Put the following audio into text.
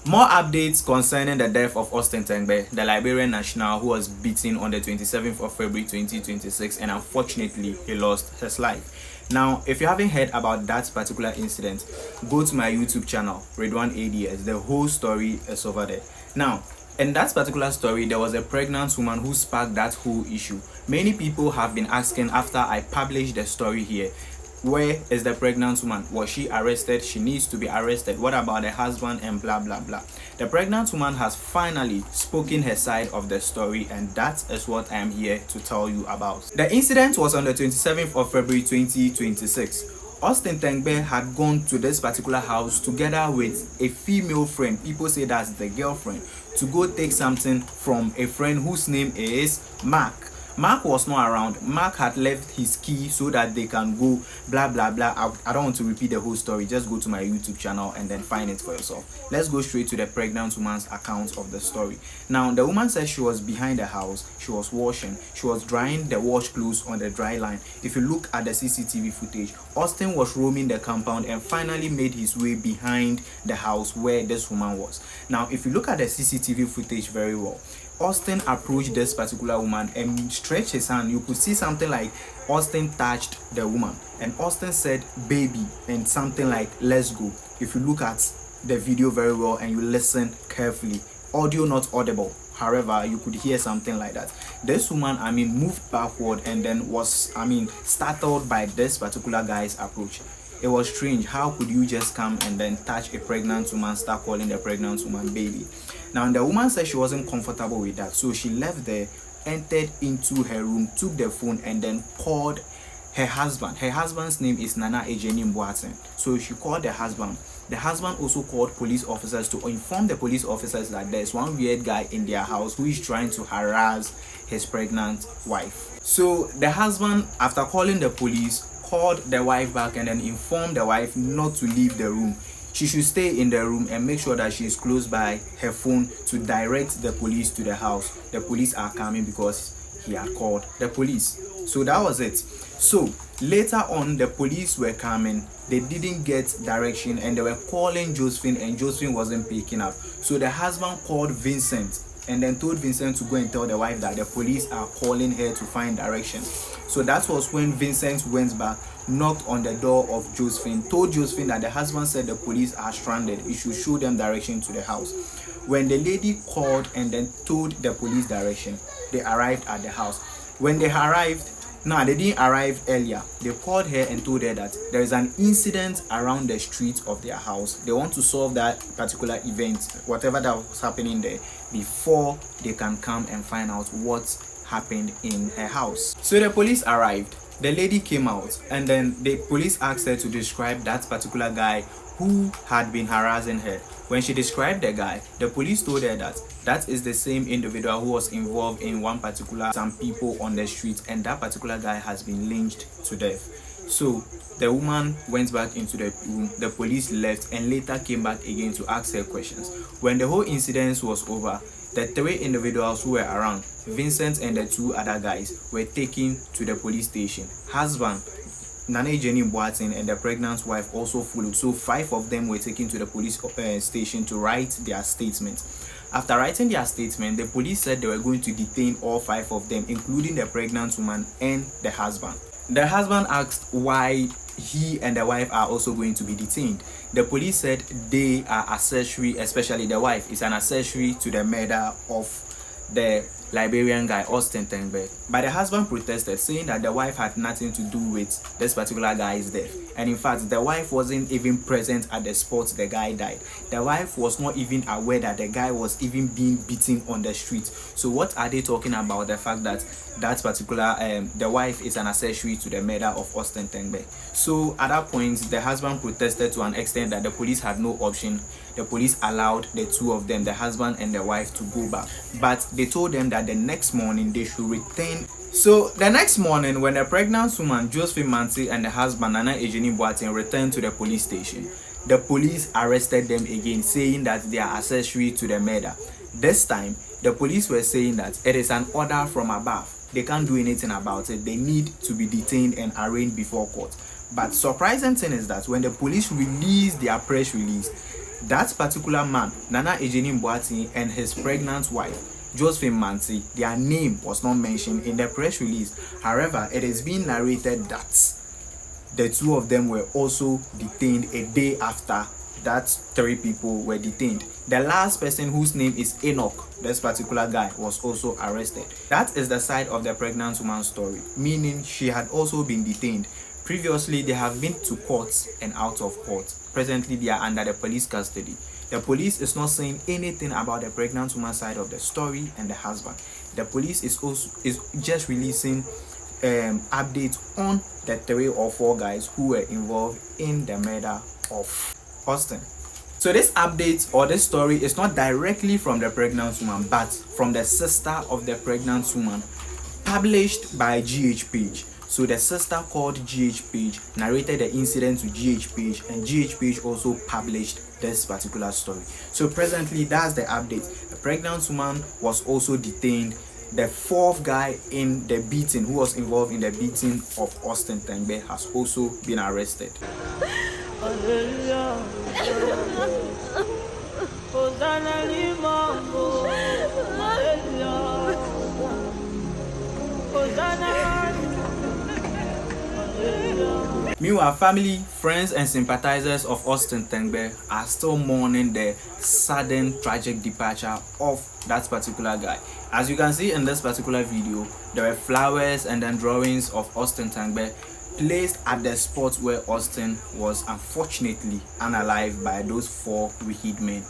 More updates concerning the death of Austin Tengbeh, the Liberian national who was beaten on the 27th of February 2026, and unfortunately he lost his life. Now, if you haven't heard about that particular incident, go to my YouTube channel, Redwan ADS. The whole story is over there. Now, in that particular story, there was a pregnant woman who sparked that whole issue. Many people have been asking after I published the story here, where is the pregnant woman? Was she arrested? She needs to be arrested. What about the husband? And blah blah blah. The pregnant woman has finally spoken her side of the story, and that is what I am here to tell you about. The incident was on the 27th of February 2026. Austin Tengbeh had gone to this particular house together with a female friend, people say that's the girlfriend, to go take something from a friend whose name is Mark. Mark was not around. Mark had left his key so that they can go blah blah blah. I don't want to repeat the whole story. Just go to my YouTube channel and then find it for yourself. Let's go straight to the pregnant woman's account of the story. Now, the woman said she was behind the house. She was washing. She was drying the wash clothes on the dry line. If you look at the CCTV footage, Austin was roaming the compound and finally made his way behind the house where this woman was. Now, if you look at the CCTV footage very well, Austin approached this particular woman and stretched his hand. You could see something like Austin touched the woman and Austin said baby and something like let's go. If you look at the video very well and you listen carefully, audio not audible, however you could hear something like that. This woman moved backward and then was startled by this particular guy's approach. It was strange. How could you just come and then touch a pregnant woman, start calling the pregnant woman baby? Now, the woman said she wasn't comfortable with that, so she left there, entered into her room, took the phone, and then called her husband. Her husband's name is Nana Ejeni Mboaten. So she called the husband. The husband also called police officers to inform the police officers that there's one weird guy in their house who is trying to harass his pregnant wife. So the husband, after calling the police, called the wife back and then informed the wife not to leave the room. She should stay in the room and make sure that she is close by her phone to direct the police to the house. The police are coming because he had called the police. So that was it. So later on, the police were coming. They didn't get direction and they were calling Josephine and Josephine wasn't picking up. So the husband called Vincent and then told Vincent to go and tell the wife that the police are calling her to find direction. So that was when Vincent went back, knocked on the door of Josephine, told Josephine that the husband said the police are stranded. He should show them direction to the house. When the lady called and then told the police direction, they arrived at the house. When they arrived, no, they didn't arrive earlier. They called her and told her that there is an incident around the street of their house. They want to solve that particular event, whatever that was happening there, before they can come and find out what happened in her house. So the police arrived. The lady came out and then the police asked her to describe that particular guy who had been harassing her. When she described the guy, the police told her that that is the same individual who was involved in some people on the street, and that particular guy has been lynched to death. So the woman went back into the room, the police left and later came back again to ask her questions. When the whole incident was over, the three individuals who were around, Vincent and the two other guys, were taken to the police station. Husband, Nana Ejeni Mboaten, and the pregnant wife also followed. So 5 of them were taken to the police station to write their statement. After writing their statement, the police said they were going to detain all 5 of them, including the pregnant woman and the husband. The husband asked why he and the wife are also going to be detained. The police said they are accessory, especially the wife is an accessory to the murder of the Liberian guy Austin Tengbeh. But the husband protested, saying that the wife had nothing to do with this particular guy's death. And in fact, the wife wasn't even present at the spot the guy died. The wife was not even aware that the guy was even being beaten on the street. So what are they talking about? The fact that that particular the wife is an accessory to the murder of Austin Tengbeh. So at that point, the husband protested to an extent that the police had no option. The police allowed the two of them, the husband and the wife, to go back, but they told them that the next morning they should return. So the next morning, when the pregnant woman Josephine Manti and the husband Nana Ejeni Mboaten returned to the police station, the police arrested them again, saying that they are accessory to the murder. This time, the police were saying that it is an order from above. They can't do anything about it. They need to be detained and arraigned before court. But surprising thing is that when the police released their press release, That particular man, Nana Ejeni Mboati, and his pregnant wife, Josephine Manti, their name was not mentioned in the press release. However, it is being narrated that the two of them were also detained a day after that 3 people were detained. The last person, whose name is Enoch, this particular guy, was also arrested. That is the side of the pregnant woman's story, meaning she had also been detained. Previously, they have been to court and out of court. Presently, they are under the police custody. The police is not saying anything about the pregnant woman's side of the story and the husband. The police is just releasing updates on the 3 or 4 guys who were involved in the murder of Austin. So this update or this story is not directly from the pregnant woman, but from the sister of the pregnant woman, published by GH Page. So the sister called GH Page narrated the incident to GH Page, and GH Page also published this particular story. So presently, that's the update. The pregnant woman was also detained. The 4th guy in the beating, who was involved in the beating of Austin Tengbeh, has also been arrested. Meanwhile, family, friends, and sympathizers of Austin Tengbeh are still mourning the sudden tragic departure of that particular guy. As you can see in this particular video, there were flowers and then drawings of Austin Tengbeh placed at the spot where Austin was unfortunately unalived by those 4 wicked men.